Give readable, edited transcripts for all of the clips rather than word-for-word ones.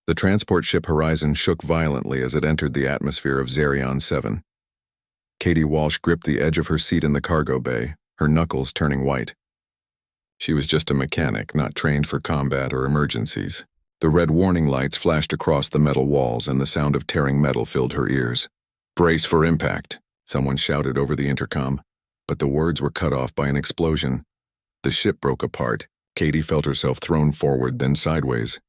The transport ship Horizon shook violently as it entered the atmosphere of Zerion 7. Katie Walsh gripped the edge of her seat in the cargo bay, her knuckles turning white. She was just a mechanic, not trained for combat or emergencies. The red warning lights flashed across the metal walls and the sound of tearing metal filled her ears. "Brace for impact," someone shouted over the intercom, but the words were cut off by an explosion. The ship broke apart. Katie felt herself thrown forward, then sideways.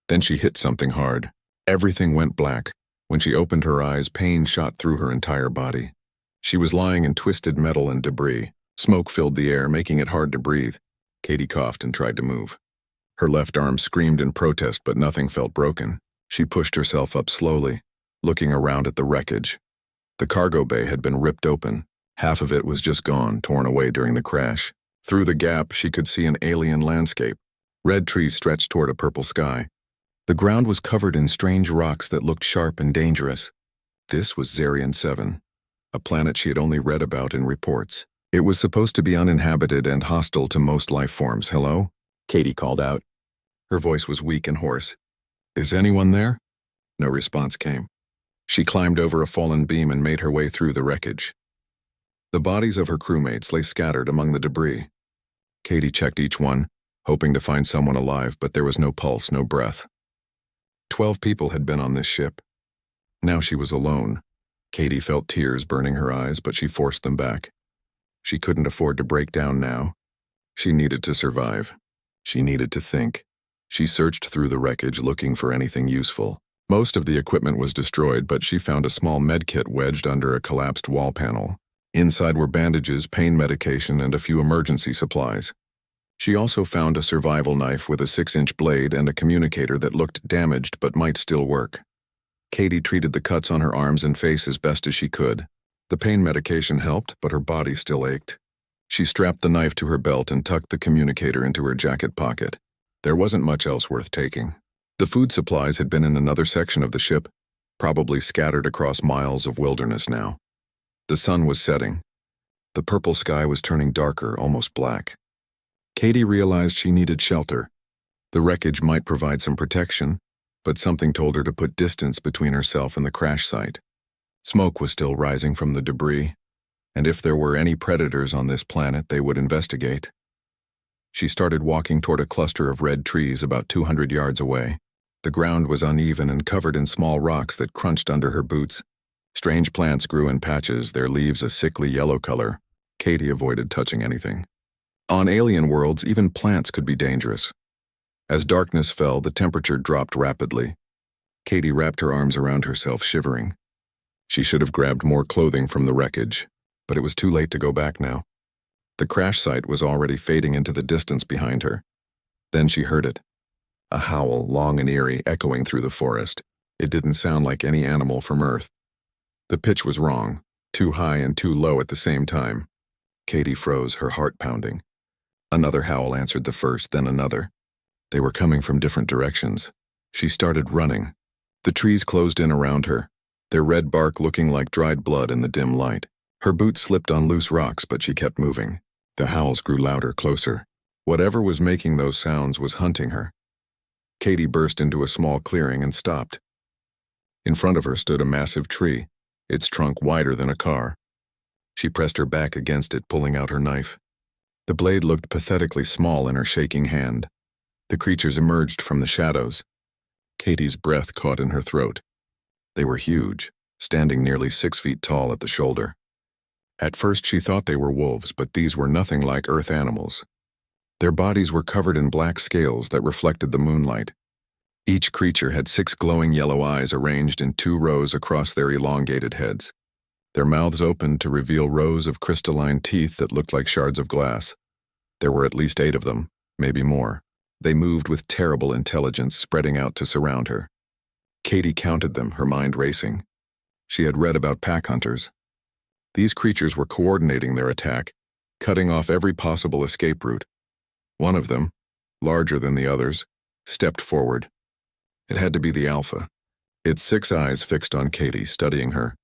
Then she hit something hard. Everything went black. When she opened her eyes, pain shot through her entire body. She was lying in twisted metal and debris. Smoke filled the air, making it hard to breathe. Katie coughed and tried to move. Her left arm screamed in protest, but nothing felt broken. She pushed herself up slowly, looking around at the wreckage. The cargo bay had been ripped open. Half of it was just gone, torn away during the crash. Through the gap, she could see an alien landscape. Red trees stretched toward a purple sky. The ground was covered in strange rocks that looked sharp and dangerous. This was Zerion 7, a planet she had only read about in reports. It was supposed to be uninhabited and hostile to most life forms. "Hello?" Katie called out. Her voice was weak and hoarse. "Is anyone there?" No response came. She climbed over a fallen beam and made her way through the wreckage. The bodies of her crewmates lay scattered among the debris. Katie checked each one, hoping to find someone alive, but there was no pulse, no breath. 12 people had been on this ship. Now she was alone. Katie felt tears burning her eyes, but she forced them back. She couldn't afford to break down now. She needed to survive. She needed to think. She searched through the wreckage looking for anything useful. Most of the equipment was destroyed, but she found a small medkit wedged under a collapsed wall panel. Inside were bandages, pain medication, and a few emergency supplies. She also found a survival knife with a 6-inch blade and a communicator that looked damaged but might still work. Katie treated the cuts on her arms and face as best as she could. The pain medication helped, but her body still ached. She strapped the knife to her belt and tucked the communicator into her jacket pocket. There wasn't much else worth taking. The food supplies had been in another section of the ship, probably scattered across miles of wilderness now. The sun was setting. The purple sky was turning darker, almost black. Katie realized she needed shelter. The wreckage might provide some protection, but something told her to put distance between herself and the crash site. Smoke was still rising from the debris, and if there were any predators on this planet, they would investigate. She started walking toward a cluster of red trees about 200 yards away. The ground was uneven and covered in small rocks that crunched under her boots. Strange plants grew in patches, their leaves a sickly yellow color. Katie avoided touching anything. On alien worlds, even plants could be dangerous. As darkness fell, the temperature dropped rapidly. Katie wrapped her arms around herself, shivering. She should have grabbed more clothing from the wreckage, but it was too late to go back now. The crash site was already fading into the distance behind her. Then she heard it. A howl, long and eerie, echoing through the forest. It didn't sound like any animal from Earth. The pitch was wrong, too high and too low at the same time. Katie froze, her heart pounding. Another howl answered the first, then another. They were coming from different directions. She started running. The trees closed in around her, their red bark looking like dried blood in the dim light. Her boots slipped on loose rocks, but she kept moving. The howls grew louder, closer. Whatever was making those sounds was hunting her. Katie burst into a small clearing and stopped. In front of her stood a massive tree, its trunk wider than a car. She pressed her back against it, pulling out her knife. The blade looked pathetically small in her shaking hand. The creatures emerged from the shadows. Katie's breath caught in her throat. They were huge, standing nearly 6 feet tall at the shoulder. At first she thought they were wolves, but these were nothing like Earth animals. Their bodies were covered in black scales that reflected the moonlight. Each creature had 6 glowing yellow eyes arranged in 2 rows across their elongated heads. Their mouths opened to reveal rows of crystalline teeth that looked like shards of glass. There were at least 8 of them, maybe more. They moved with terrible intelligence, spreading out to surround her. Katie counted them, her mind racing. She had read about pack hunters. These creatures were coordinating their attack, cutting off every possible escape route. One of them, larger than the others, stepped forward. It had to be the alpha. Its 6 eyes fixed on Katie, studying her.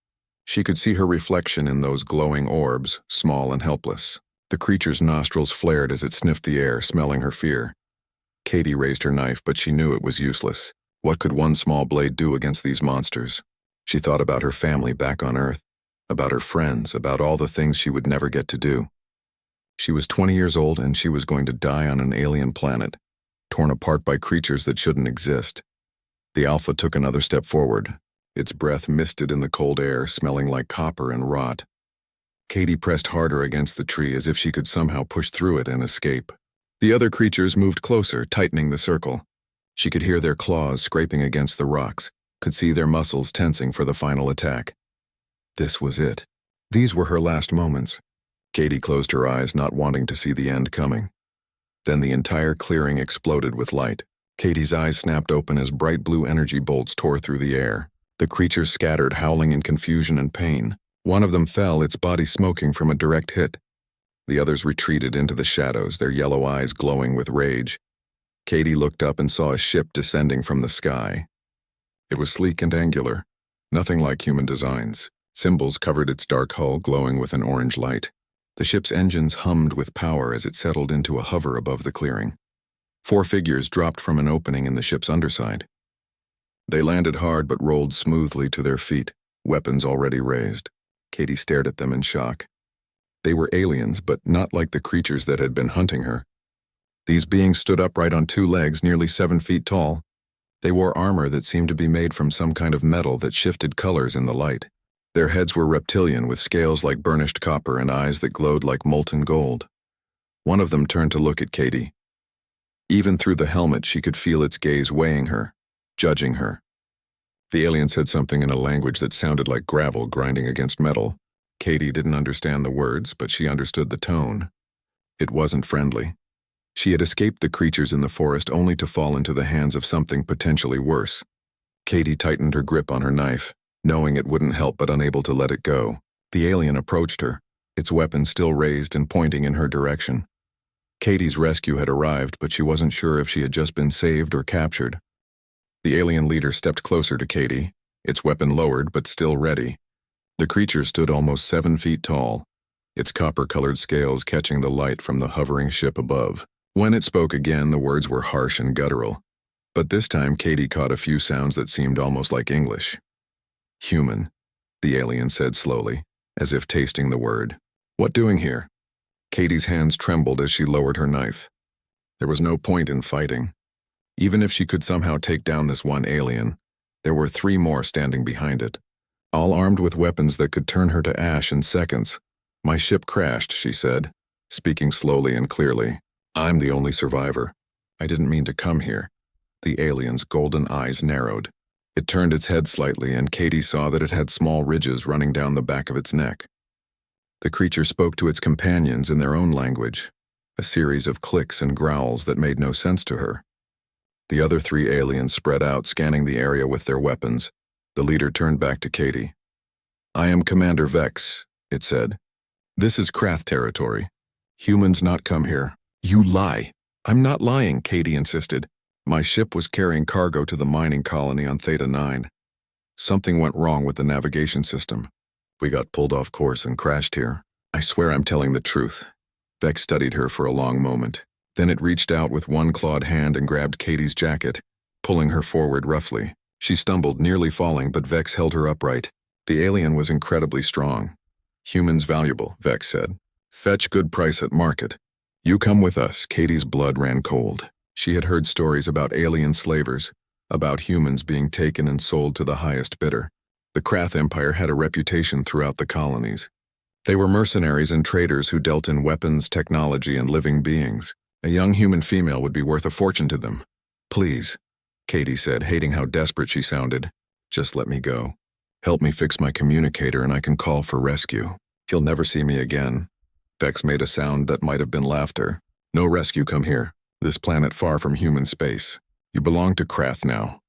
She could see her reflection in those glowing orbs, small and helpless. The creature's nostrils flared as it sniffed the air, smelling her fear. Katie raised her knife, but she knew it was useless. What could one small blade do against these monsters? She thought about her family back on Earth, about her friends, about all the things she would never get to do. She was 20 years old and she was going to die on an alien planet, torn apart by creatures that shouldn't exist. The Alpha took another step forward, its breath misted in the cold air, smelling like copper and rot. Katie pressed harder against the tree as if she could somehow push through it and escape. The other creatures moved closer, tightening the circle. She could hear their claws scraping against the rocks, could see their muscles tensing for the final attack. This was it. These were her last moments. Katie closed her eyes, not wanting to see the end coming. Then the entire clearing exploded with light. Katie's eyes snapped open as bright blue energy bolts tore through the air. The creatures scattered, howling in confusion and pain. One of them fell, its body smoking from a direct hit. The others retreated into the shadows, their yellow eyes glowing with rage. Katie looked up and saw a ship descending from the sky. It was sleek and angular, nothing like human designs. Symbols covered its dark hull, glowing with an orange light. The ship's engines hummed with power as it settled into a hover above the clearing. 4 figures dropped from an opening in the ship's underside. They landed hard but rolled smoothly to their feet, weapons already raised. Katie stared at them in shock. They were aliens, but not like the creatures that had been hunting her. These beings stood upright on 2 legs, nearly 7 feet tall. They wore armor that seemed to be made from some kind of metal that shifted colors in the light. Their heads were reptilian, with scales like burnished copper and eyes that glowed like molten gold. One of them turned to look at Katie. Even through the helmet, she could feel its gaze weighing her, judging her. The alien said something in a language that sounded like gravel grinding against metal. Katie didn't understand the words, but she understood the tone. It wasn't friendly. She had escaped the creatures in the forest only to fall into the hands of something potentially worse. Katie tightened her grip on her knife, knowing it wouldn't help but unable to let it go. The alien approached her, its weapon still raised and pointing in her direction. Katie's rescue had arrived, but she wasn't sure if she had just been saved or captured. The alien leader stepped closer to Katie, its weapon lowered but still ready. The creature stood almost 7 feet tall, its copper-colored scales catching the light from the hovering ship above. When it spoke again, the words were harsh and guttural. But this time Katie caught a few sounds that seemed almost like English. "Human," the alien said slowly, as if tasting the word. "What doing here?" Katie's hands trembled as she lowered her knife. There was no point in fighting. Even if she could somehow take down this one alien, there were 3 more standing behind it, all armed with weapons that could turn her to ash in seconds. "My ship crashed," she said, speaking slowly and clearly. "I'm the only survivor. I didn't mean to come here." The alien's golden eyes narrowed. It turned its head slightly, and Katie saw that it had small ridges running down the back of its neck. The creature spoke to its companions in their own language, a series of clicks and growls that made no sense to her. The other 3 aliens spread out, scanning the area with their weapons. The leader turned back to Katie. "I am Commander Vex," it said. "This is Krath territory. Humans not come here." "You lie." "I'm not lying," Katie insisted. "My ship was carrying cargo to the mining colony on Theta 9. Something went wrong with the navigation system. We got pulled off course and crashed here. I swear I'm telling the truth." Vex studied her for a long moment. Then it reached out with one clawed hand and grabbed Katie's jacket, pulling her forward roughly. She stumbled, nearly falling, but Vex held her upright. The alien was incredibly strong. "Humans valuable," Vex said. "Fetch good price at market. You come with us." Katie's blood ran cold. She had heard stories about alien slavers, about humans being taken and sold to the highest bidder. The Krath Empire had a reputation throughout the colonies. They were mercenaries and traders who dealt in weapons, technology, and living beings. A young human female would be worth a fortune to them. "Please," Katie said, hating how desperate she sounded. "Just let me go. Help me fix my communicator and I can call for rescue. He'll never see me again." Vex made a sound that might have been laughter. "No rescue come here. This planet far from human space. You belong to Krath now."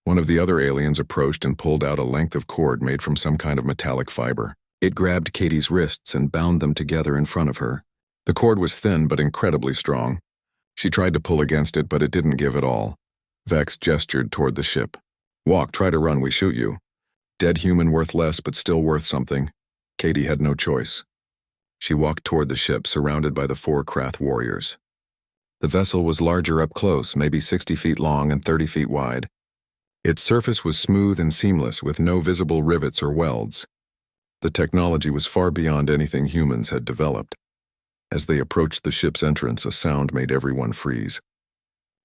One of the other aliens approached and pulled out a length of cord made from some kind of metallic fiber. It grabbed Katie's wrists and bound them together in front of her. The cord was thin but incredibly strong. She tried to pull against it, but it didn't give at all. Vex gestured toward the ship. "Walk, try to run, we shoot you." Dead human worth less but still worth something. Katie had no choice. She walked toward the ship, surrounded by the 4 Krath warriors. The vessel was larger up close, maybe 60 feet long and 30 feet wide. Its surface was smooth and seamless with no visible rivets or welds. The technology was far beyond anything humans had developed. As they approached the ship's entrance, a sound made everyone freeze.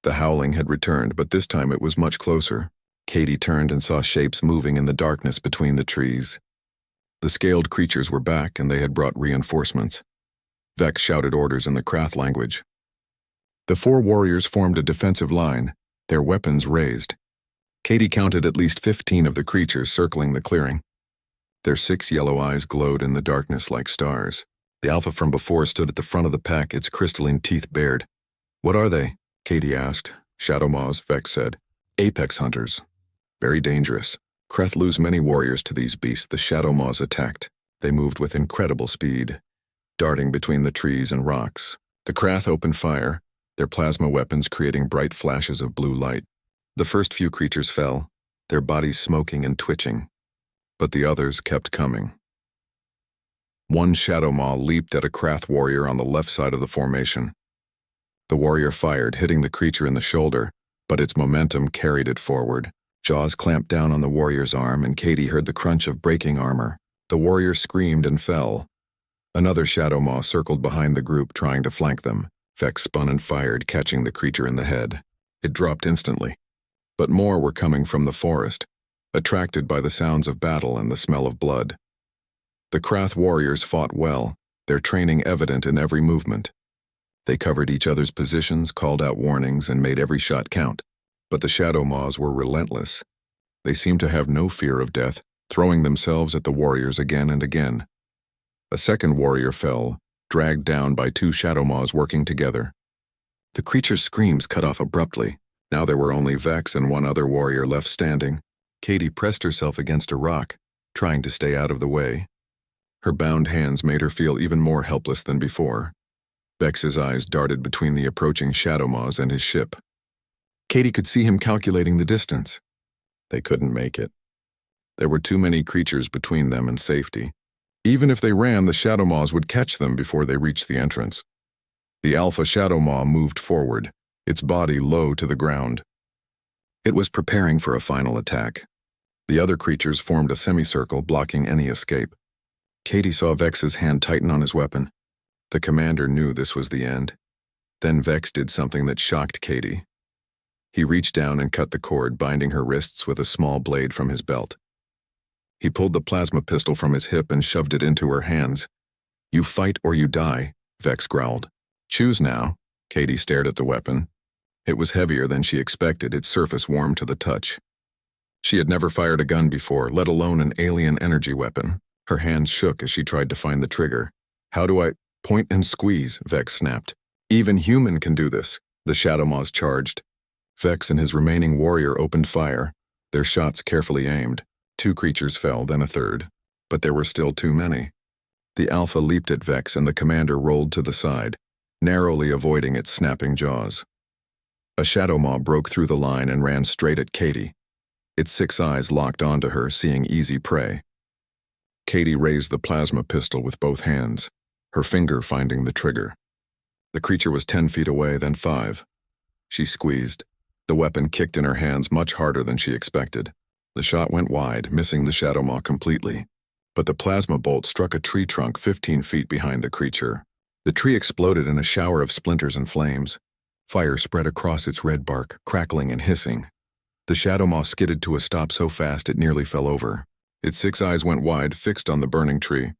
The howling had returned, but this time it was much closer. Katie turned and saw shapes moving in the darkness between the trees. The scaled creatures were back, and they had brought reinforcements. Vex shouted orders in the Krath language. The 4 warriors formed a defensive line, their weapons raised. Katie counted at least 15 of the creatures circling the clearing. Their 6 yellow eyes glowed in the darkness like stars. The alpha from before stood at the front of the pack, its crystalline teeth bared. "What are they?" Katie asked. "Shadow Maws," Vex said. "Apex hunters. Very dangerous. Krath lose many warriors to these beasts." The Shadow Maws attacked. They moved with incredible speed, darting between the trees and rocks. The Krath opened fire, their plasma weapons creating bright flashes of blue light. The first few creatures fell, their bodies smoking and twitching. But the others kept coming. One Shadow Maw leaped at a Krath warrior on the left side of the formation. The warrior fired, hitting the creature in the shoulder, but its momentum carried it forward. Jaws clamped down on the warrior's arm, and Katie heard the crunch of breaking armor. The warrior screamed and fell. Another Shadow Maw circled behind the group, trying to flank them. Vex spun and fired, catching the creature in the head. It dropped instantly. But more were coming from the forest, attracted by the sounds of battle and the smell of blood. The Krath warriors fought well, their training evident in every movement. They covered each other's positions, called out warnings, and made every shot count. But the Shadow Maws were relentless. They seemed to have no fear of death, throwing themselves at the warriors again and again. A second warrior fell, dragged down by 2 Shadow Maws working together. The creature's screams cut off abruptly. Now there were only Vex and 1 other warrior left standing. Katie pressed herself against a rock, trying to stay out of the way. Her bound hands made her feel even more helpless than before. Vex's eyes darted between the approaching Shadow Maws and his ship. Katie could see him calculating the distance. They couldn't make it. There were too many creatures between them and safety. Even if they ran, the Shadow Maws would catch them before they reached the entrance. The Alpha Shadow Maw moved forward, its body low to the ground. It was preparing for a final attack. The other creatures formed a semicircle, blocking any escape. Katie saw Vex's hand tighten on his weapon. The commander knew this was the end. Then Vex did something that shocked Katie. He reached down and cut the cord, binding her wrists with a small blade from his belt. He pulled the plasma pistol from his hip and shoved it into her hands. "You fight or you die," Vex growled. "Choose now." Katie stared at the weapon. It was heavier than she expected, its surface warm to the touch. She had never fired a gun before, let alone an alien energy weapon. Her hands shook as she tried to find the trigger. "How do I—" "Point and squeeze," Vex snapped. "Even human can do this." The Shadow Maws charged. Vex and his remaining warrior opened fire, their shots carefully aimed. 2 creatures fell, then a third. But there were still too many. The Alpha leaped at Vex, and the commander rolled to the side, narrowly avoiding its snapping jaws. A Shadow Maw broke through the line and ran straight at Katie. Its 6 eyes locked onto her, seeing easy prey. Katie raised the plasma pistol with both hands, her finger finding the trigger. The creature was 10 feet away, then 5. She squeezed. The weapon kicked in her hands much harder than she expected. The shot went wide, missing the Shadow Maw completely. But the plasma bolt struck a tree trunk 15 feet behind the creature. The tree exploded in a shower of splinters and flames. Fire spread across its red bark, crackling and hissing. The Shadow Maw skidded to a stop so fast it nearly fell over. Its 6 eyes went wide, fixed on the burning tree.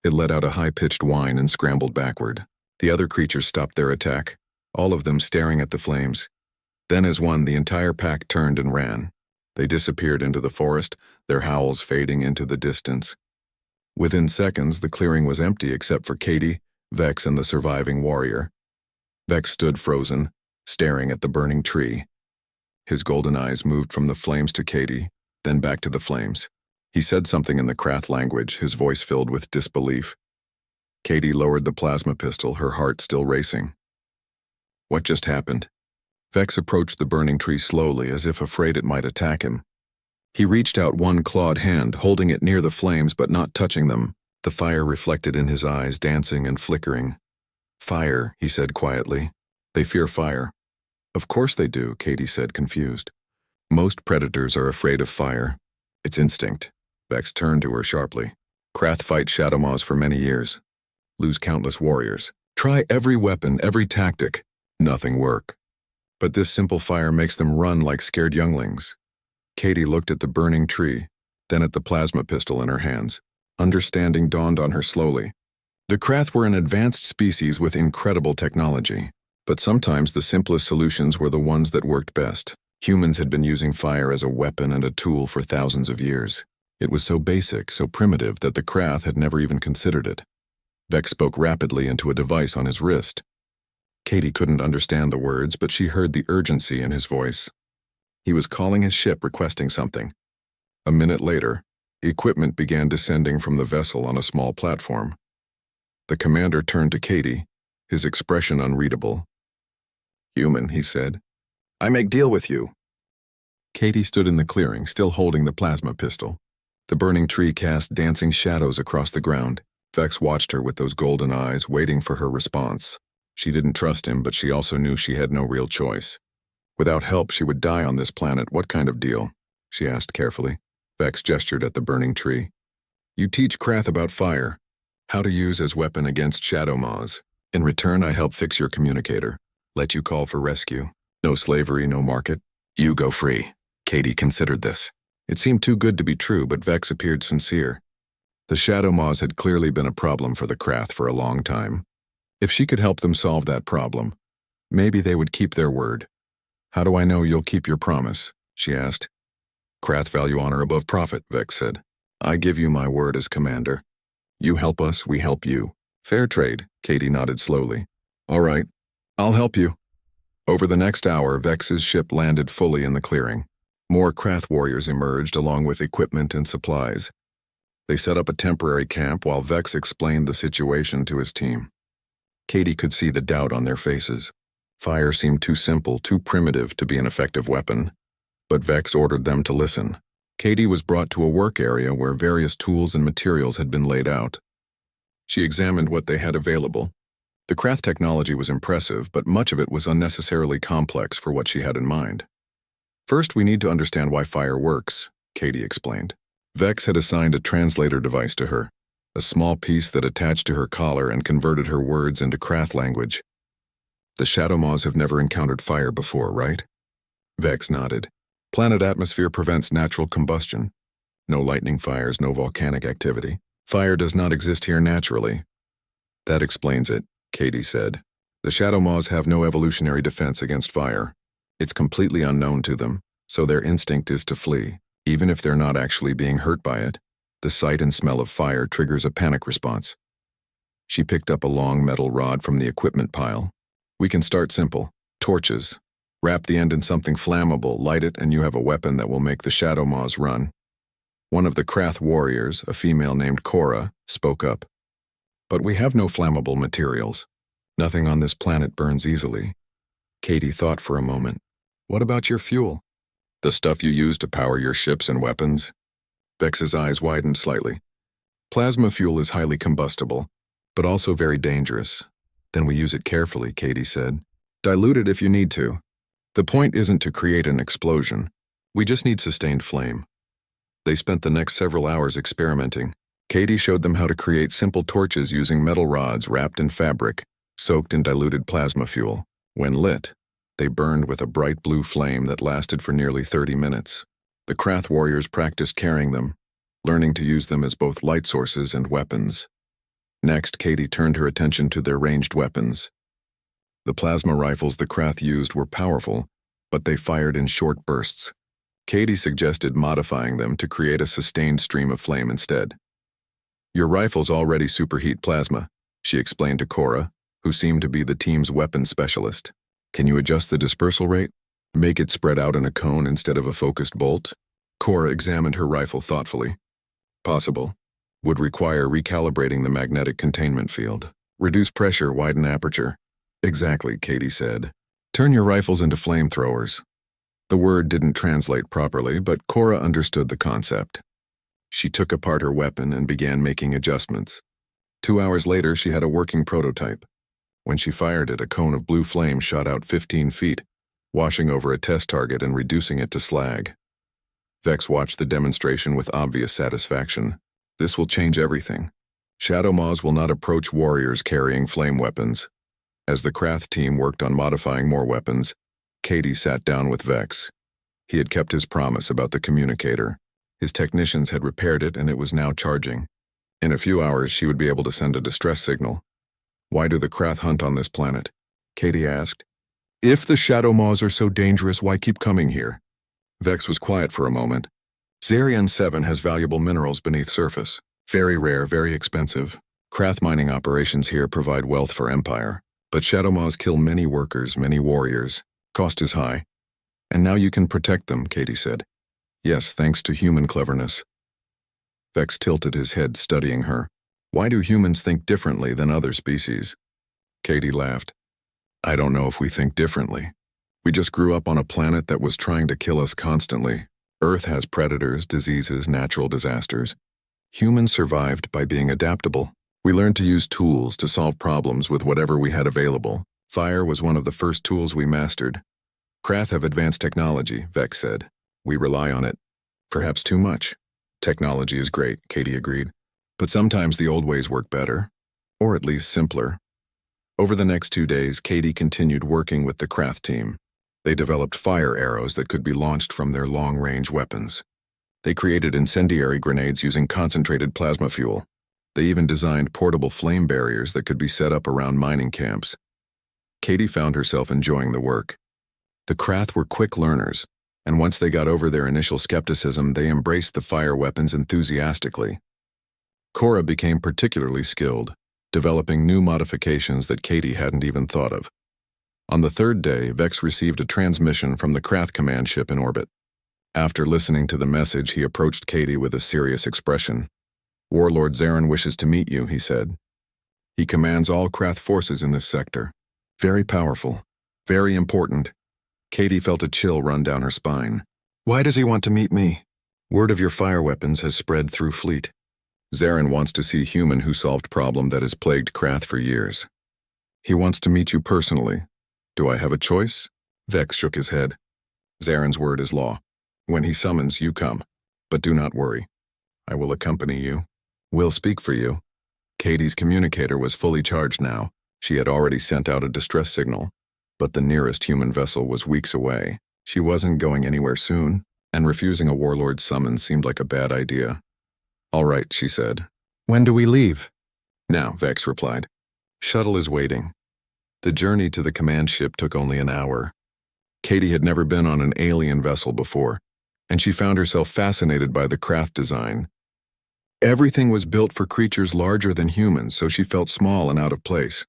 It let out a high-pitched whine and scrambled backward. The other creatures stopped their attack, all of them staring at the flames. Then as one, the entire pack turned and ran. They disappeared into the forest, their howls fading into the distance. Within seconds, the clearing was empty except for Katie, Vex, and the surviving warrior. Vex stood frozen, staring at the burning tree. His golden eyes moved from the flames to Katie, then back to the flames. He said something in the Krath language, his voice filled with disbelief. Katie lowered the plasma pistol, her heart still racing. What just happened? Vex approached the burning tree slowly, as if afraid it might attack him. He reached out one clawed hand, holding it near the flames but not touching them. The fire reflected in his eyes, dancing and flickering. "Fire," he said quietly. "They fear fire." "Of course they do," Katie said, confused. Most predators are afraid of fire. It's instinct. Vex turned to her sharply. Krath fight Shadowmaws for many years. Lose countless warriors. Try every weapon, every tactic. Nothing work. But this simple fire makes them run like scared younglings. Katie looked at the burning tree, then at the plasma pistol in her hands. Understanding dawned on her slowly. The Krath were an advanced species with incredible technology, but sometimes the simplest solutions were the ones that worked best. Humans had been using fire as a weapon and a tool for thousands of years. It was so basic, so primitive that the Krath had never even considered it. Vex spoke rapidly into a device on his wrist. Katie couldn't understand the words, but she heard the urgency in his voice. He was calling his ship, requesting something. A minute later, equipment began descending from the vessel on a small platform. The commander turned to Katie, his expression unreadable. "Human," he said. "I make deal with you." Katie stood in the clearing, still holding the plasma pistol. The burning tree cast dancing shadows across the ground. Vex watched her with those golden eyes, waiting for her response. She didn't trust him, but she also knew she had no real choice. Without help, she would die on this planet. What kind of deal? She asked carefully. Vex gestured at the burning tree. "You teach Krath about fire, how to use as weapon against Shadowmaws. In return, I help fix your communicator, let you call for rescue. No slavery, no market. You go free." Katie considered this. It seemed too good to be true, but Vex appeared sincere. The Shadowmaws had clearly been a problem for the Krath for a long time. If she could help them solve that problem, maybe they would keep their word. "How do I know you'll keep your promise?" she asked. "Krath value honor above profit," Vex said. "I give you my word as commander. You help us, we help you. Fair trade," Katie nodded slowly. "All right, I'll help you." Over the next hour, Vex's ship landed fully in the clearing. More Krath warriors emerged along with equipment and supplies. They set up a temporary camp while Vex explained the situation to his team. Katie could see the doubt on their faces. Fire seemed too simple, too primitive to be an effective weapon. But Vex ordered them to listen. Katie was brought to a work area where various tools and materials had been laid out. She examined what they had available. The Krath technology was impressive, but much of it was unnecessarily complex for what she had in mind. "First, we need to understand why fire works," Katie explained. Vex had assigned a translator device to her, a small piece that attached to her collar and converted her words into Krath language. "The Shadowmaws have never encountered fire before, right?" Vex nodded. "Planet atmosphere prevents natural combustion. No lightning fires, no volcanic activity. Fire does not exist here naturally." "That explains it," Katie said. "The Shadowmaws have no evolutionary defense against fire. It's completely unknown to them, so their instinct is to flee, even if they're not actually being hurt by it. The sight and smell of fire triggers a panic response." She picked up a long metal rod from the equipment pile. "We can start simple. Torches. Wrap the end in something flammable, light it, and you have a weapon that will make the Shadowmaws run." One of the Krath warriors, a female named Cora, spoke up. "But we have no flammable materials. Nothing on this planet burns easily." Katie thought for a moment. "What about your fuel? The stuff you use to power your ships and weapons?" Vex's eyes widened slightly. "Plasma fuel is highly combustible, but also very dangerous. Then we use it carefully," Katie said. "Dilute it if you need to. The point isn't to create an explosion. We just need sustained flame." They spent the next several hours experimenting. Katie showed them how to create simple torches using metal rods wrapped in fabric, soaked in diluted plasma fuel. When lit, they burned with a bright blue flame that lasted for nearly 30 minutes. The Krath warriors practiced carrying them, learning to use them as both light sources and weapons. Next, Katie turned her attention to their ranged weapons. The plasma rifles the Krath used were powerful, but they fired in short bursts. Katie suggested modifying them to create a sustained stream of flame instead. "Your rifles already superheat plasma," she explained to Cora, who seemed to be the team's weapons specialist. "Can you adjust the dispersal rate? Make it spread out in a cone instead of a focused bolt?" Cora examined her rifle thoughtfully. "Possible. Would require recalibrating the magnetic containment field. Reduce pressure, widen aperture." "Exactly," Katie said. "Turn your rifles into flamethrowers." The word didn't translate properly, but Cora understood the concept. She took apart her weapon and began making adjustments. 2 hours later, she had a working prototype. When she fired it, a cone of blue flame shot out 15 feet. washing over a test target and reducing it to slag. Vex watched the demonstration with obvious satisfaction. This will change everything. Shadow Maws will not approach warriors carrying flame weapons. As the Krath team worked on modifying more weapons, Katie sat down with Vex. He had kept his promise about the communicator. His technicians had repaired it and it was now charging. In a few hours, she would be able to send a distress signal. Why do the Krath hunt on this planet? Katie asked. If the Shadow Maws are so dangerous, why keep coming here? Vex was quiet for a moment. Zarion 7 has valuable minerals beneath surface. Very rare, very expensive. Krath mining operations here provide wealth for Empire. But Shadow Maws kill many workers, many warriors. Cost is high. And now you can protect them, Katie said. Yes, thanks to human cleverness. Vex tilted his head, studying her. Why do humans think differently than other species? Katie laughed. I don't know if we think differently. We just grew up on a planet that was trying to kill us constantly. Earth has predators, diseases, natural disasters. Humans survived by being adaptable. We learned to use tools to solve problems with whatever we had available. Fire was one of the first tools we mastered. Krath have advanced technology, Vex said. We rely on it. Perhaps too much. Technology is great, Katie agreed. But sometimes the old ways work better. Or at least simpler. Over the next 2 days, Katie continued working with the Krath team. They developed fire arrows that could be launched from their long-range weapons. They created incendiary grenades using concentrated plasma fuel. They even designed portable flame barriers that could be set up around mining camps. Katie found herself enjoying the work. The Krath were quick learners, and once they got over their initial skepticism, they embraced the fire weapons enthusiastically. Cora became particularly skilled, developing new modifications that Katie hadn't even thought of. On the 3rd day, Vex received a transmission from the Krath command ship in orbit. After listening to the message, he approached Katie with a serious expression. Warlord Zarin wishes to meet you, he said. He commands all Krath forces in this sector. Very powerful. Very important. Katie felt a chill run down her spine. Why does he want to meet me? Word of your fire weapons has spread through fleet. Zarin wants to see human who solved problem that has plagued Krath for years. He wants to meet you personally. Do I have a choice? Vex shook his head. Zarin's word is law. When he summons, you come. But do not worry. I will accompany you. We'll speak for you. Katie's communicator was fully charged now. She had already sent out a distress signal. But the nearest human vessel was weeks away. She wasn't going anywhere soon, and refusing a warlord's summons seemed like a bad idea. All right, she said. When do we leave? Now, Vex replied. Shuttle is waiting. The journey to the command ship took only an hour. Katie had never been on an alien vessel before, and she found herself fascinated by the Krath design. Everything was built for creatures larger than humans, so she felt small and out of place.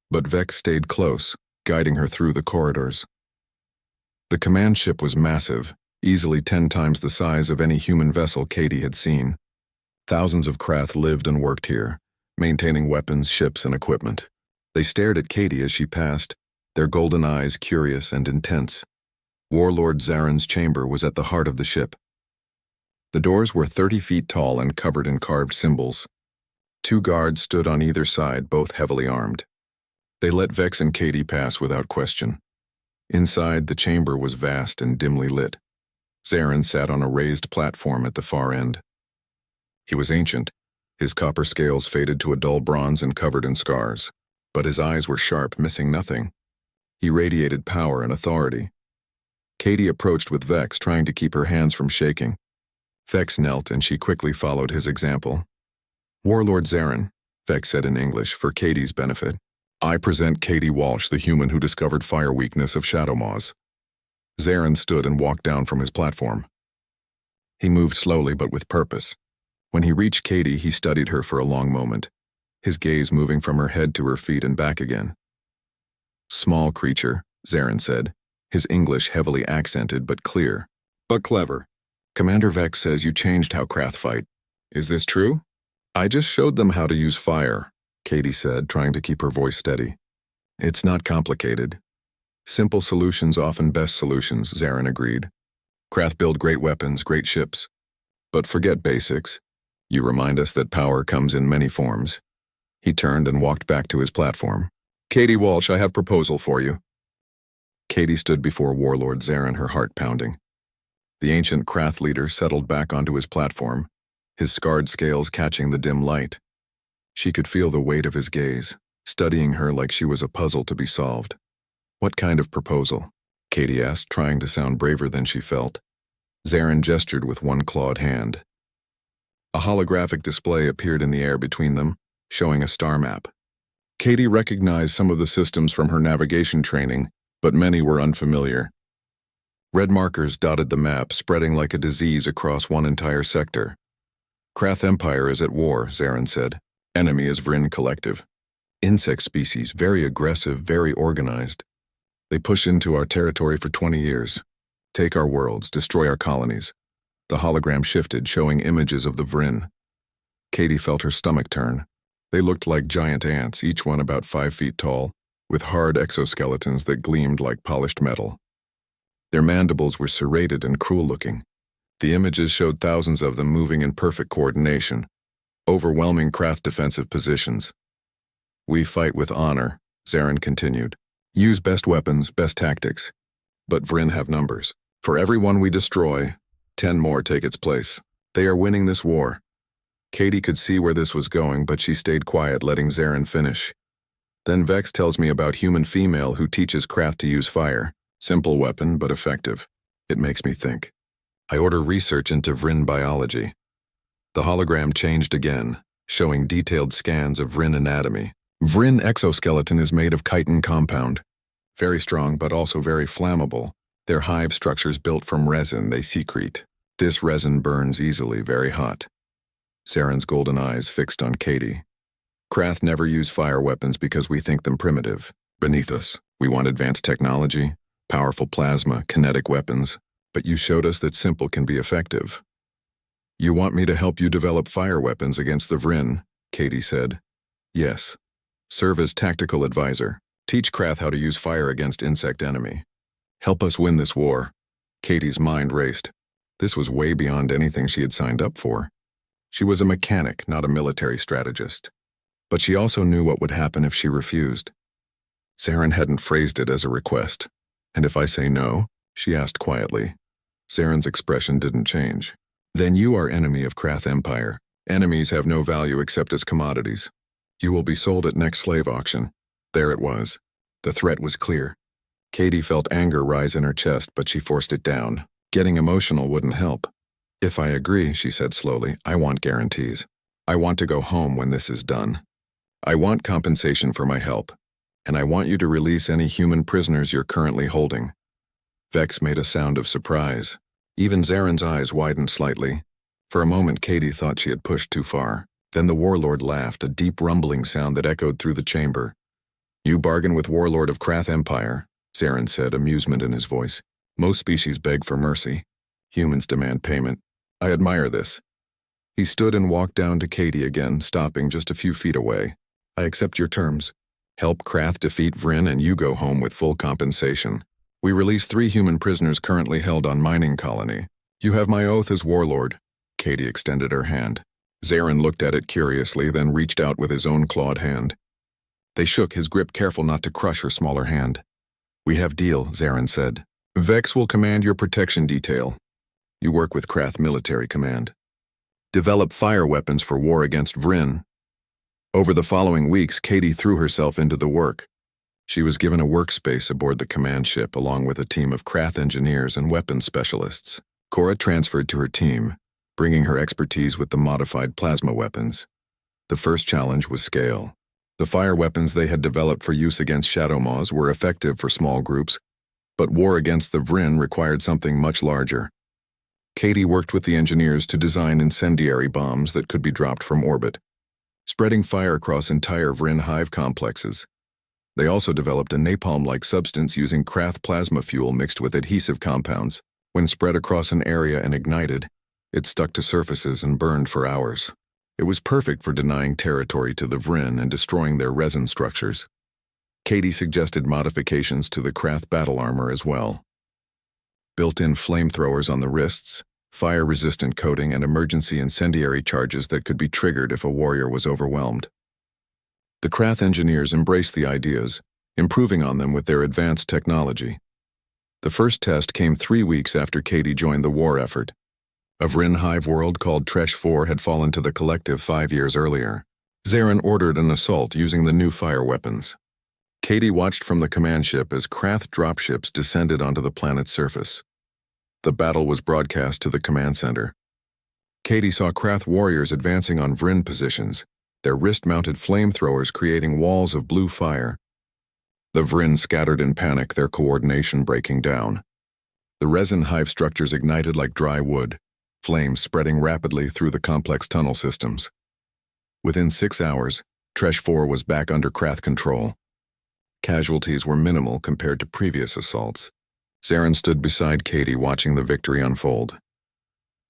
But Vex stayed close, guiding her through the corridors. The command ship was massive, easily 10 times the size of any human vessel Katie had seen. Thousands of Krath lived and worked here, maintaining weapons, ships, and equipment. They stared at Katie as she passed, their golden eyes curious and intense. Warlord Zarin's chamber was at the heart of the ship. The doors were 30 feet tall and covered in carved symbols. 2 guards stood on either side, both heavily armed. They let Vex and Katie pass without question. Inside, the chamber was vast and dimly lit. Zarin sat on a raised platform at the far end. He was ancient. His copper scales faded to a dull bronze and covered in scars. But his eyes were sharp, missing nothing. He radiated power and authority. Katie approached with Vex, trying to keep her hands from shaking. Vex knelt, and she quickly followed his example. Warlord Zarin, Vex said in English, for Katie's benefit. I present Katie Walsh, the human who discovered fire weakness of Shadow Maws. Zarin stood and walked down from his platform. He moved slowly but with purpose. When he reached Katie, he studied her for a long moment, his gaze moving from her head to her feet and back again. Small creature, Zarin said, his English heavily accented but clear. But clever. Commander Vex says you changed how Krath fight. Is this true? I just showed them how to use fire, Katie said, trying to keep her voice steady. It's not complicated. Simple solutions often best solutions, Zarin agreed. Krath build great weapons, great ships. But forget basics. You remind us that power comes in many forms. He turned and walked back to his platform. Katie Walsh, I have a proposal for you. Katie stood before Warlord Zarin, her heart pounding. The ancient Krath leader settled back onto his platform, his scarred scales catching the dim light. She could feel the weight of his gaze, studying her like she was a puzzle to be solved. "What kind of proposal?" Katie asked, trying to sound braver than she felt. Zarin gestured with one clawed hand. A holographic display appeared in the air between them, showing a star map. Katie recognized some of the systems from her navigation training, but many were unfamiliar. Red markers dotted the map, spreading like a disease across one entire sector. "Krath Empire is at war," Zarin said. "Enemy is Vryn Collective. Insect species, very aggressive, very organized. They push into our territory for 20 years. Take our worlds, destroy our colonies." The hologram shifted, showing images of the Vryn. Katie felt her stomach turn. They looked like giant ants, each one about 5 feet tall, with hard exoskeletons that gleamed like polished metal. Their mandibles were serrated and cruel-looking. The images showed thousands of them moving in perfect coordination, overwhelming Krath defensive positions. "We fight with honor," Zarin continued. "Use best weapons, best tactics. But Vryn have numbers. For every one we destroy, 10 more take its place. They are winning this war." Katie could see where this was going, but she stayed quiet, letting Zarin finish. "Then Vex tells me about human female who teaches Krath to use fire. Simple weapon, but effective. It makes me think. I order research into Vryn biology." The hologram changed again, showing detailed scans of Vryn anatomy. Vryn exoskeleton is made of chitin compound. Very strong, but also very flammable. Their hive structures built from resin they secrete. This resin burns easily, very hot. Zarin's golden eyes fixed on Katie. "Krath never use fire weapons because we think them primitive. Beneath us, we want advanced technology, powerful plasma, kinetic weapons, but you showed us that simple can be effective." "You want me to help you develop fire weapons against the Vryn," Katie said. "Yes. Serve as tactical advisor. Teach Krath how to use fire against insect enemy. Help us win this war." Katie's mind raced. This was way beyond anything she had signed up for. She was a mechanic, not a military strategist. But she also knew what would happen if she refused. Zarin hadn't phrased it as a request. "And if I say no?" she asked quietly. Zarin's expression didn't change. "Then you are enemy of Krath Empire. Enemies have no value except as commodities. You will be sold at next slave auction." There it was. The threat was clear. Katie felt anger rise in her chest, but she forced it down. Getting emotional wouldn't help. "If I agree," she said slowly, "I want guarantees. I want to go home when this is done. I want compensation for my help. And I want you to release any human prisoners you're currently holding." Vex made a sound of surprise. Even Zarin's eyes widened slightly. For a moment, Katie thought she had pushed too far. Then the warlord laughed, a deep rumbling sound that echoed through the chamber. "You bargain with warlord of Krath Empire," Zarin said, amusement in his voice. "Most species beg for mercy. Humans demand payment. I admire this." He stood and walked down to Katie again, stopping just a few feet away. "I accept your terms. Help Krath defeat Vryn and you go home with full compensation. We release 3 human prisoners currently held on mining colony. You have my oath as warlord." Katie extended her hand. Zarin looked at it curiously, then reached out with his own clawed hand. They shook, his grip careful not to crush her smaller hand. "We have deal," Zarin said. "Vex will command your protection detail. You work with Krath Military Command. Develop fire weapons for war against Vryn." Over the following weeks, Katie threw herself into the work. She was given a workspace aboard the command ship along with a team of Krath engineers and weapons specialists. Cora transferred to her team, bringing her expertise with the modified plasma weapons. The first challenge was scale. The fire weapons they had developed for use against shadow maws were effective for small groups, but war against the Vryn required something much larger. Katie worked with the engineers to design incendiary bombs that could be dropped from orbit, spreading fire across entire Vryn hive complexes. They also developed a napalm-like substance using Krath plasma fuel mixed with adhesive compounds. When spread across an area and ignited, it stuck to surfaces and burned for hours. It was perfect for denying territory to the Vryn and destroying their resin structures. Katie suggested modifications to the Krath battle armor as well. Built-in flamethrowers on the wrists, fire-resistant coating, and emergency incendiary charges that could be triggered if a warrior was overwhelmed. The Krath engineers embraced the ideas, improving on them with their advanced technology. The first test came 3 weeks after Katie joined the war effort. A Vryn hive world called HFY had fallen to the collective 5 years earlier. Zarin ordered an assault using the new fire weapons. Katie watched from the command ship as Krath dropships descended onto the planet's surface. The battle was broadcast to the command center. Katie saw Krath warriors advancing on Vryn positions, their wrist-mounted flamethrowers creating walls of blue fire. The Vryn scattered in panic, their coordination breaking down. The resin hive structures ignited like dry wood, flames spreading rapidly through the complex tunnel systems. Within 6 hours, HFY was back under Krath control. Casualties were minimal compared to previous assaults. Zarin stood beside Katie watching the victory unfold.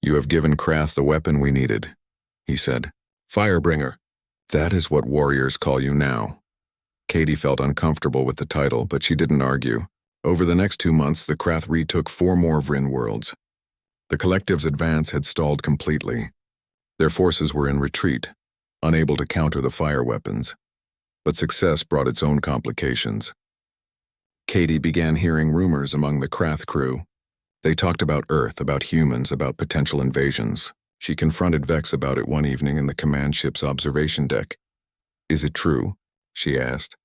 "You have given Krath the weapon we needed," he said. "Firebringer. That is what warriors call you now." Katie felt uncomfortable with the title, but she didn't argue. Over the next 2 months, the Krath retook 4 more Vryn worlds. The collective's advance had stalled completely. Their forces were in retreat, unable to counter the fire weapons. But success brought its own complications. Katie began hearing rumors among the Krath crew. They talked about Earth, about humans, about potential invasions. She confronted Vex about it one evening in the command ship's observation deck. "Is it true?" she asked.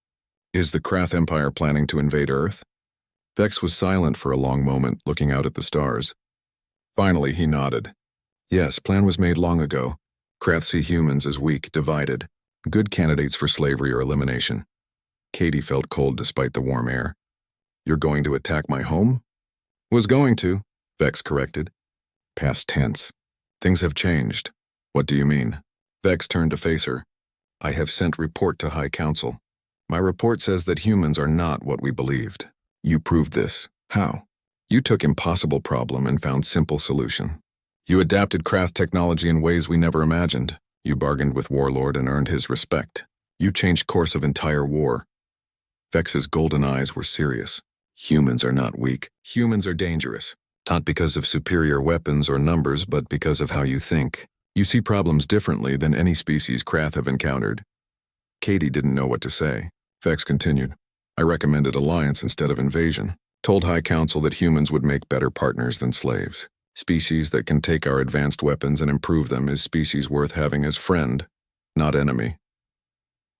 "Is the Krath Empire planning to invade Earth?" Vex was silent for a long moment, looking out at the stars. Finally, he nodded. "Yes, plan was made long ago. Krath see humans as weak, divided, good candidates for slavery or elimination." Katie felt cold despite the warm air. "You're going to attack my home?" "Was going to," Vex corrected. Past tense. "Things have changed." "What do you mean?" Vex turned to face her. "I have sent report to High Council. My report says that humans are not what we believed. You proved this. How? You took impossible problem and found simple solution. You adapted Krath technology in ways we never imagined. You bargained with Warlord and earned his respect. You changed course of entire war." Vex's golden eyes were serious. "Humans are not weak. Humans are dangerous. Not because of superior weapons or numbers, but because of how you think. You see problems differently than any species Krath have encountered." Katie didn't know what to say. Vex continued. "I recommended alliance instead of invasion. Told High Council that humans would make better partners than slaves. Species that can take our advanced weapons and improve them is species worth having as friend, not enemy."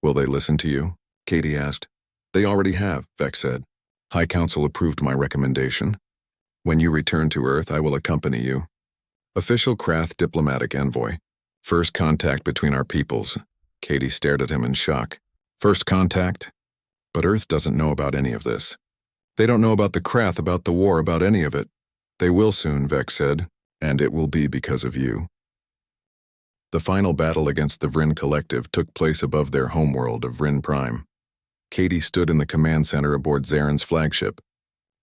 "Will they listen to you?" Katie asked. "They already have," Vex said. "High Council approved my recommendation. When you return to Earth, I will accompany you. Official Krath diplomatic envoy. First contact between our peoples." Katie stared at him in shock. "First contact? But Earth doesn't know about any of this. They don't know about the Krath, about the war, about any of it." "They will soon," Vex said, "and it will be because of you." The final battle against the Vryn Collective took place above their homeworld of Vryn Prime. Katie stood in the command center aboard Zarin's flagship,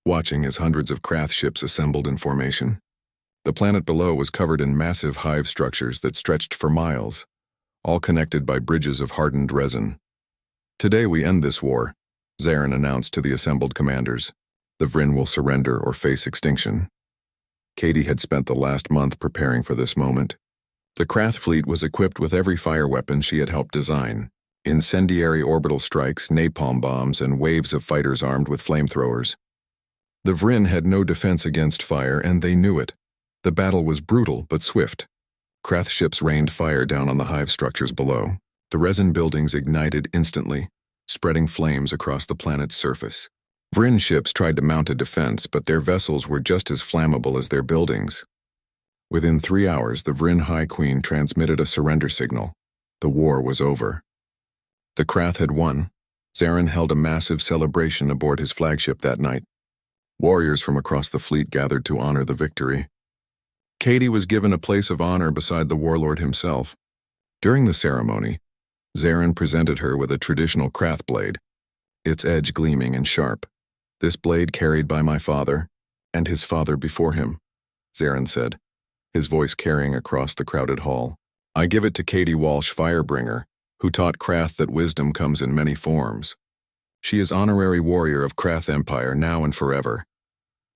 watching as hundreds of Krath ships assembled in formation. The planet below was covered in massive hive structures that stretched for miles, all connected by bridges of hardened resin. "Today we end this war," Zarin announced to the assembled commanders. "The Vryn will surrender or face extinction." Katie had spent the last month preparing for this moment. The Krath fleet was equipped with every fire weapon she had helped design. Incendiary orbital strikes, napalm bombs, and waves of fighters armed with flamethrowers. The Vryn had no defense against fire, and they knew it. The battle was brutal but swift. Krath ships rained fire down on the hive structures below. The resin buildings ignited instantly, spreading flames across the planet's surface. Vryn ships tried to mount a defense, but their vessels were just as flammable as their buildings. Within 3 hours, the Vryn High Queen transmitted a surrender signal. The war was over. The Krath had won. Zarin held a massive celebration aboard his flagship that night. Warriors from across the fleet gathered to honor the victory. Katie was given a place of honor beside the warlord himself. During the ceremony, Zarin presented her with a traditional Krath blade, its edge gleaming and sharp. "This blade carried by my father, and his father before him," Zarin said, his voice carrying across the crowded hall. "I give it to Katie Walsh, Firebringer, who taught Krath that wisdom comes in many forms. She is honorary warrior of Krath Empire now and forever."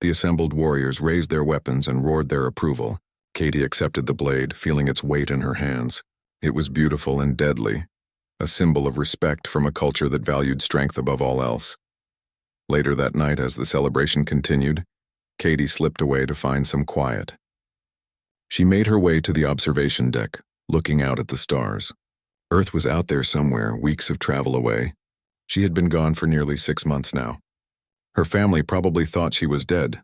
The assembled warriors raised their weapons and roared their approval. Katie accepted the blade, feeling its weight in her hands. It was beautiful and deadly, a symbol of respect from a culture that valued strength above all else. Later that night, as the celebration continued, Katie slipped away to find some quiet. She made her way to the observation deck, looking out at the stars. Earth was out there somewhere, weeks of travel away. She had been gone for nearly 6 months now. Her family probably thought she was dead.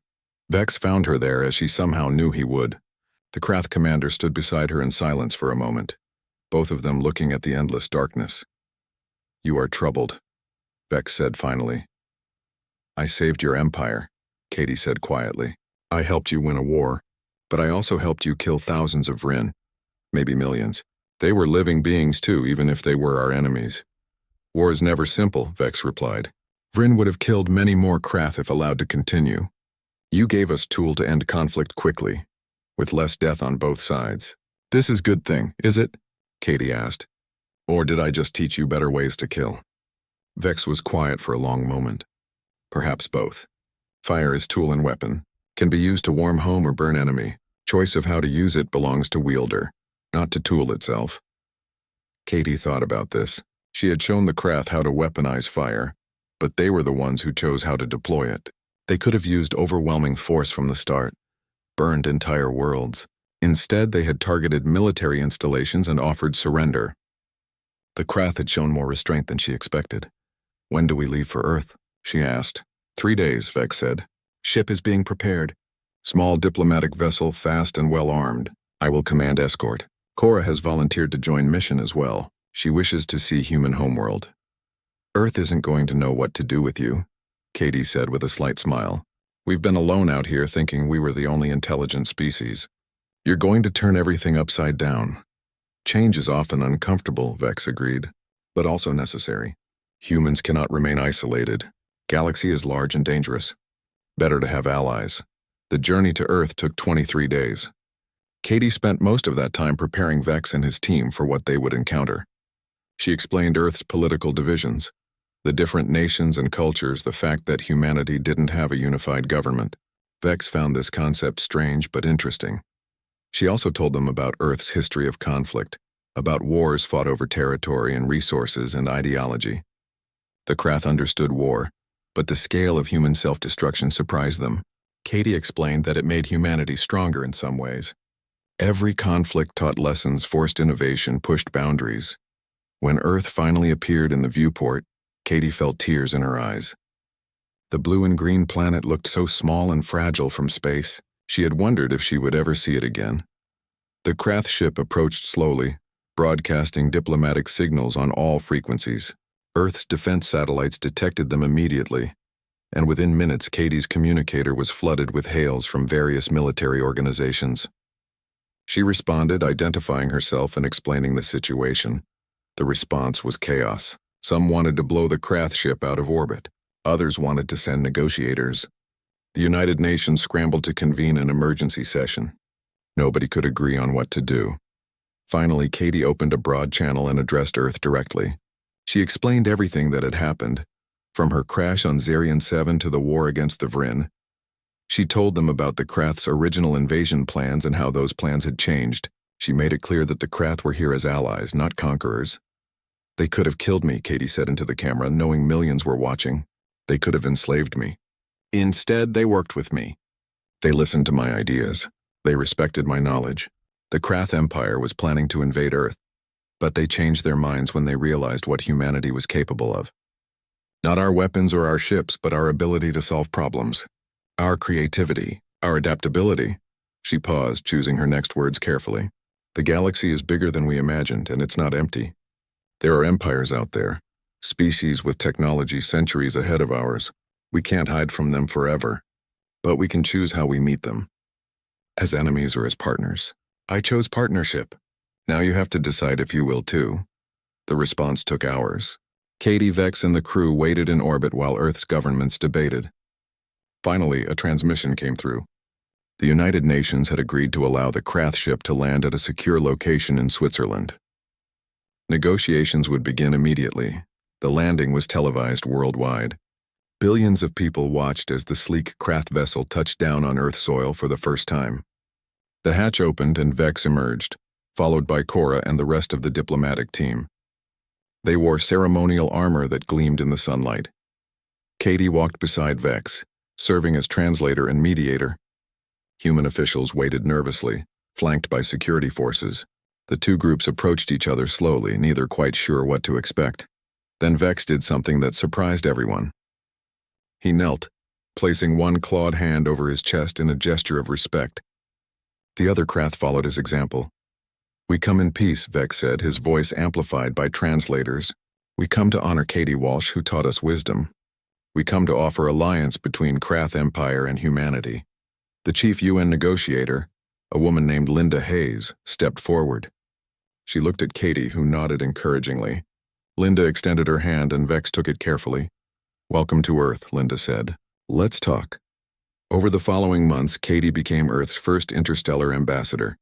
Vex found her there as she somehow knew he would. The Krath commander stood beside her in silence for a moment, both of them looking at the endless darkness. "You are troubled," Vex said finally. "I saved your empire," Katie said quietly. "I helped you win a war, but I also helped you kill thousands of Vryn, maybe millions. They were living beings too, even if they were our enemies." "War is never simple," Vex replied. "Vryn would have killed many more Krath if allowed to continue. You gave us tool to end conflict quickly, with less death on both sides. This is good thing, is it?" Katie asked. "Or did I just teach you better ways to kill?" Vex was quiet for a long moment. "Perhaps both. Fire is tool and weapon, can be used to warm home or burn enemy. Choice of how to use it belongs to wielder, not to tool itself." Katie thought about this. She had shown the Krath how to weaponize fire, but they were the ones who chose how to deploy it. They could have used overwhelming force from the start, burned entire worlds. Instead, they had targeted military installations and offered surrender. The Krath had shown more restraint than she expected. "When do we leave for Earth?" she asked. 3 days, Vex said. "Ship is being prepared. Small diplomatic vessel, fast and well armed. I will command escort. Cora has volunteered to join mission as well. She wishes to see human homeworld." "Earth isn't going to know what to do with you," Katie said with a slight smile. "We've been alone out here thinking we were the only intelligent species. You're going to turn everything upside down." "Change is often uncomfortable," Vex agreed, "but also necessary. Humans cannot remain isolated. Galaxy is large and dangerous. Better to have allies." The journey to Earth took 23 days. Katie spent most of that time preparing Vex and his team for what they would encounter. She explained Earth's political divisions, the different nations and cultures, the fact that humanity didn't have a unified government. Vex found this concept strange but interesting. She also told them about Earth's history of conflict, about wars fought over territory and resources and ideology. The Krath understood war, but the scale of human self-destruction surprised them. Katie explained that it made humanity stronger in some ways. Every conflict taught lessons, forced innovation, pushed boundaries. When Earth finally appeared in the viewport, Katie felt tears in her eyes. The blue and green planet looked so small and fragile from space. She had wondered if she would ever see it again. The Krath ship approached slowly, broadcasting diplomatic signals on all frequencies. Earth's defense satellites detected them immediately, and within minutes Katie's communicator was flooded with hails from various military organizations. She responded, identifying herself and explaining the situation. The response was chaos. Some wanted to blow the Krath ship out of orbit. Others wanted to send negotiators. The United Nations scrambled to convene an emergency session. Nobody could agree on what to do. Finally, Katie opened a broad channel and addressed Earth directly. She explained everything that had happened, from her crash on Zarian 7 to the war against the Vryn. She told them about the Krath's original invasion plans and how those plans had changed. She made it clear that the Krath were here as allies, not conquerors. "They could have killed me," Katie said into the camera, knowing millions were watching. "They could have enslaved me. Instead, they worked with me. They listened to my ideas. They respected my knowledge. The Krath Empire was planning to invade Earth, but they changed their minds when they realized what humanity was capable of. Not our weapons or our ships, but our ability to solve problems. Our creativity, our adaptability." She paused, choosing her next words carefully. "The galaxy is bigger than we imagined, and it's not empty. There are empires out there, species with technology centuries ahead of ours. We can't hide from them forever, but we can choose how we meet them. As enemies or as partners. I chose partnership. Now you have to decide if you will too." The response took hours. Katie, Vex, and the crew waited in orbit while Earth's governments debated. Finally, a transmission came through. The United Nations had agreed to allow the Krath ship to land at a secure location in Switzerland. Negotiations would begin immediately. The landing was televised worldwide. Billions of people watched as the sleek Krath vessel touched down on Earth soil for the first time. The hatch opened and Vex emerged, followed by Cora and the rest of the diplomatic team. They wore ceremonial armor that gleamed in the sunlight. Katie walked beside Vex, serving as translator and mediator. Human officials waited nervously, flanked by security forces. The two groups approached each other slowly, neither quite sure what to expect. Then Vex did something that surprised everyone. He knelt, placing one clawed hand over his chest in a gesture of respect. The other Krath followed his example. "We come in peace," Vex said, his voice amplified by translators. "We come to honor Katie Walsh, who taught us wisdom. We come to offer alliance between Krath Empire and humanity." The chief UN negotiator, a woman named Linda Hayes, stepped forward. She looked at Katie, who nodded encouragingly. Linda extended her hand and Vex took it carefully. "Welcome to Earth," Linda said. "Let's talk." Over the following months, Katie became Earth's first interstellar ambassador.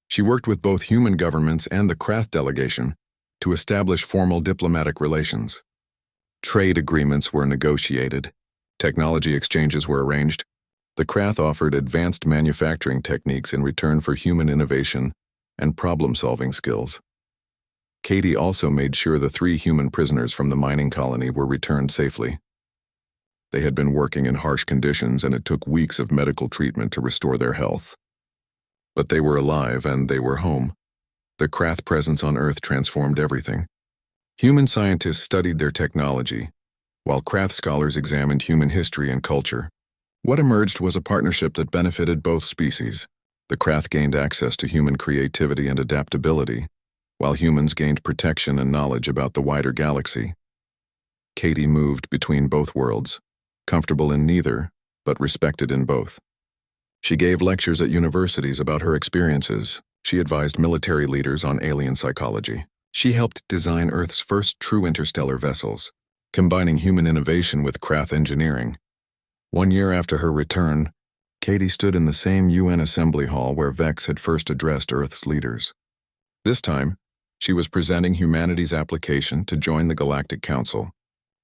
She worked with both human governments and the Krath delegation to establish formal diplomatic relations. Trade agreements were negotiated. Technology exchanges were arranged. The Krath offered advanced manufacturing techniques in return for human innovation and problem-solving skills. Katie also made sure the 3 human prisoners from the mining colony were returned safely. They had been working in harsh conditions and it took weeks of medical treatment to restore their health. But they were alive and they were home. The Krath presence on Earth transformed everything. Human scientists studied their technology, while Krath scholars examined human history and culture. What emerged was a partnership that benefited both species. The Krath gained access to human creativity and adaptability, while humans gained protection and knowledge about the wider galaxy. Katie moved between both worlds, comfortable in neither, but respected in both. She gave lectures at universities about her experiences. She advised military leaders on alien psychology. She helped design Earth's first true interstellar vessels, combining human innovation with Krath engineering. 1 year after her return, Katie stood in the same UN assembly hall where Vex had first addressed Earth's leaders. This time, she was presenting humanity's application to join the Galactic Council,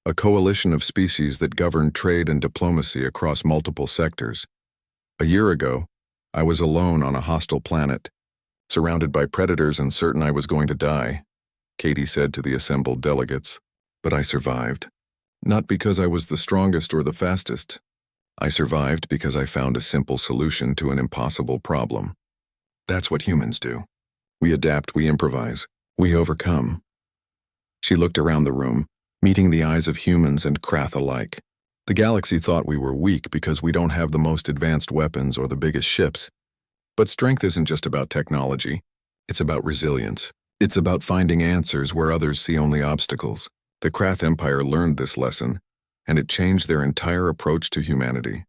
a coalition of species that governed trade and diplomacy across multiple sectors. "A year ago, I was alone on a hostile planet, surrounded by predators and certain I was going to die," Katie said to the assembled delegates. "But I survived. Not because I was the strongest or the fastest. I survived because I found a simple solution to an impossible problem. That's what humans do. We adapt, we improvise, we overcome." She looked around the room, meeting the eyes of humans and Krath alike. The galaxy thought we were weak because we don't have the most advanced weapons or the biggest ships. But strength isn't just about technology. It's about resilience. It's about finding answers where others see only obstacles. The Krath Empire learned this lesson, and it changed their entire approach to humanity.